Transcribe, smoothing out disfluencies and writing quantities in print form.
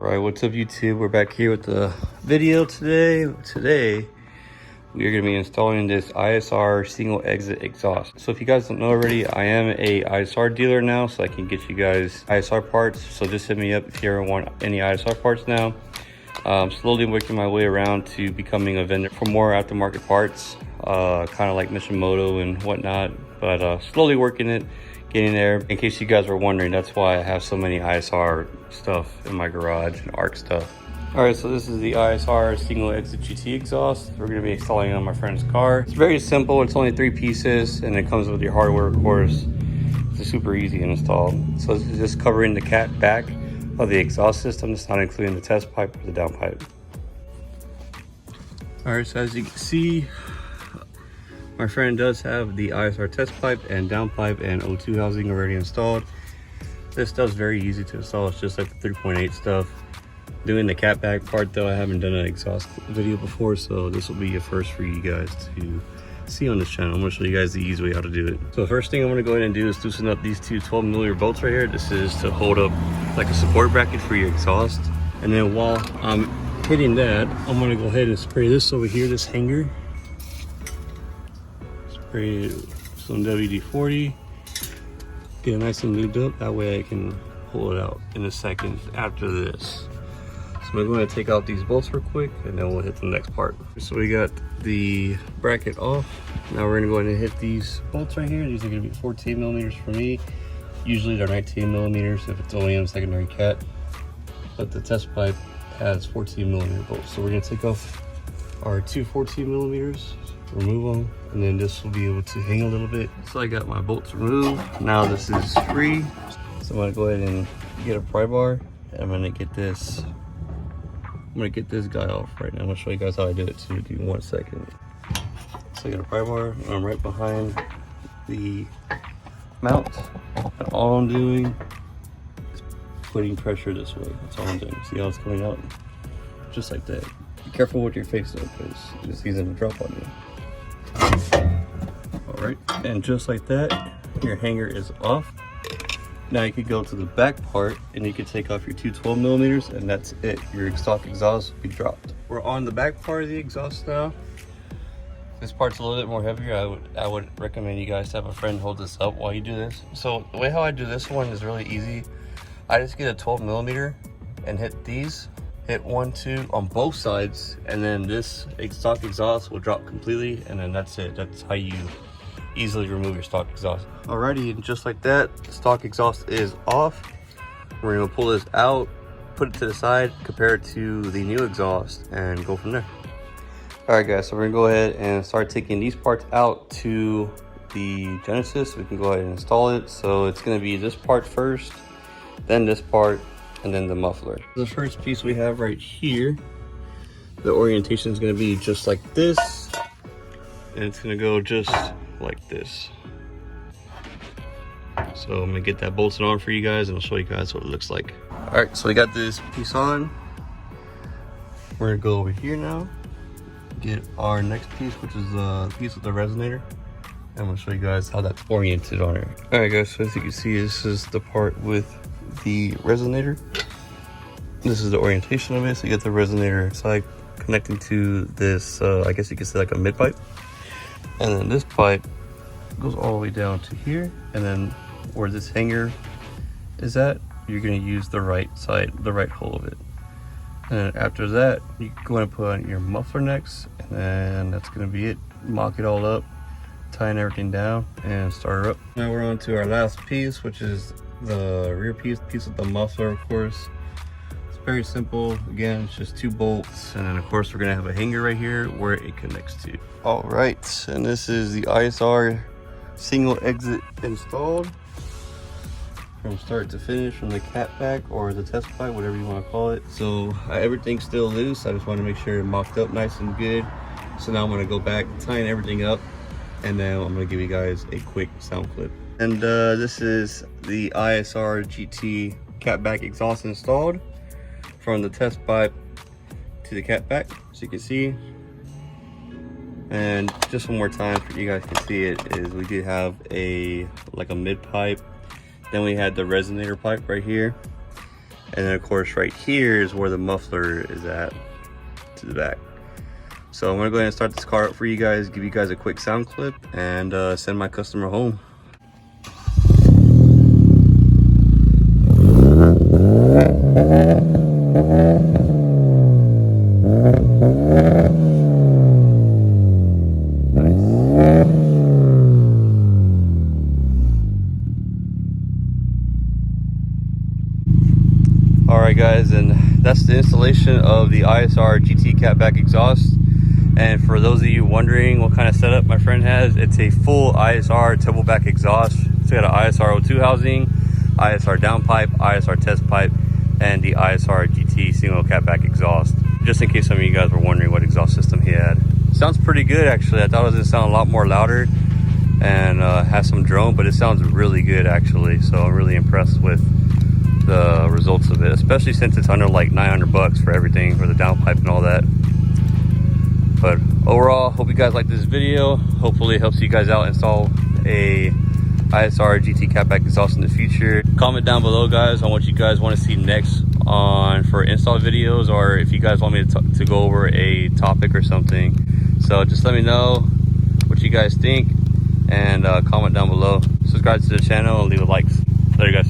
All right, what's up YouTube? We're back here with the video today. Today, we are gonna be installing this ISR single exit exhaust. So if you guys don't know already, I am a ISR dealer now, so I can get you guys ISR parts. So just hit me up if you ever want any ISR parts now. Slowly working my way around to becoming a vendor for more aftermarket parts, kind of like Mishimoto and whatnot, but slowly working it, getting there. In case you guys were wondering, that's why I have so many ISR stuff in my garage and ARC stuff. All right, so this is the ISR single exit GT exhaust. We're gonna be installing it on my friend's car. It's very simple, it's only 3 pieces and it comes with your hardware, of course. It's super easy to install. So this is just covering the cat back of the exhaust system. It's not including the test pipe or the down pipe. All right, so as you can see, my friend does have the ISR test pipe and down pipe and O2 housing already installed. This stuff's very easy to install. It's just like the 3.8 stuff. Doing the cat back part though, I haven't done an exhaust video before, so this will be a first for you guys to see on this channel. I'm gonna show you guys the easy way how to do it. So the first thing I'm gonna go ahead and do is loosen up these two 12mm bolts right here. This is to hold up like a support bracket for your exhaust. And then while I'm hitting that, I'm gonna go ahead and spray this over here, this hanger. Spray some WD-40, get it nice and lubed up. That way I can pull it out in a second after this. So I'm going to take out these bolts real quick and then we'll hit the next part. So we got the bracket off. Now we're going to go ahead and hit these bolts right here. These are going to be 14mm for me. Usually they're 19mm if it's OEM secondary cat. But the test pipe has 14mm bolts. So we're going to take off our two 14mm, remove them, and then this will be able to hang a little bit. So I got my bolts removed. Now this is free. So I'm going to go ahead and get a pry bar. And I'm going to get this. I'm gonna get this guy off right now. I'm gonna show you guys how I do it too. Give me 1 second. So I got a pry bar, and I'm right behind the mount. And all I'm doing is putting pressure this way. That's all I'm doing. See how it's coming out? Just like that. Be careful with your face though, because it's easy to drop on you. All right, and just like that, your hanger is off. Now you could go to the back part and you could take off your two 12mm and that's it. Your stock exhaust will be dropped. We're on the back part of the exhaust now. This part's a little bit more heavier. I would recommend you guys have a friend hold this up while you do this. So the way how I do this one is really easy. I just get a 12mm and hit these. Hit 1, 2 on both sides, and then this stock exhaust will drop completely, and then that's it. That's how you easily remove your stock exhaust. Alrighty, and just like that, the stock exhaust is off. We're gonna pull this out, put it to the side, compare it to the new exhaust, and go from there. Alright guys, so we're gonna go ahead and start taking these parts out to the Genesis. We can go ahead and install it. So it's gonna be this part first, then this part, and then the muffler. The first piece we have right here, the orientation is gonna be just like this, and it's gonna go just like this. So I'm gonna get that bolted on for you guys and I'll show you guys what it looks like. All right, so we got this piece on. We're gonna go over here now, get our next piece, which is the piece with the resonator. And I'm gonna show you guys how that's oriented on it. All right guys, so as you can see, this is the part with the resonator. This is the orientation of it. So you get the resonator side connecting to this, I guess you could say like a mid pipe. And then this pipe goes all the way down to here, and then where this hanger is at, you're going to use the right side, the right hole of it. And then after that, you're going to put on your muffler next, and then that's going to be it. Mock it all up, tying everything down, and start her up. Now we're on to our last piece, which is the rear piece of the muffler, of course. Very simple. Again, it's just 2 bolts, and then of course we're gonna have a hanger right here where it connects to. All right, and this is the ISR single exit installed from start to finish, from the cat back or the test pipe, whatever you want to call it. So everything's still loose. I just want to make sure it mocked up nice and good. So now I'm gonna go back, tying everything up, and then I'm gonna give you guys a quick sound clip. And this is the ISR GT cat back exhaust installed from the test pipe to the cat back, so you can see. And just one more time for you guys can see it, is we did have a like a mid pipe, then we had the resonator pipe right here, And then of course right here is where the muffler is at, to the back. So I'm gonna go ahead and start this car up for you guys, give you guys a quick sound clip, and send my customer home. Alright guys, and that's the installation of the ISR GT catback exhaust. And for those of you wondering what kind of setup my friend has, it's a full ISR turbleback exhaust. It's got an ISR 02 housing, ISR downpipe, ISR test pipe, and the ISR GT single catback exhaust. Just in case some of you guys were wondering what exhaust system he had. Sounds pretty good actually. I thought it was gonna sound a lot more louder and has some drone, but it sounds really good actually. So I'm really impressed with the results of it, especially since it's under like 900 bucks for everything, for the downpipe and all that. But overall, hope you guys like this video. Hopefully it helps you guys out install a ISR GT catback exhaust in the future. Comment down below guys on what you guys want to see next on for install videos, or if you guys want me to go over a topic or something. So just let me know what you guys think, and comment down below. Subscribe to the channel and leave a like. Later guys.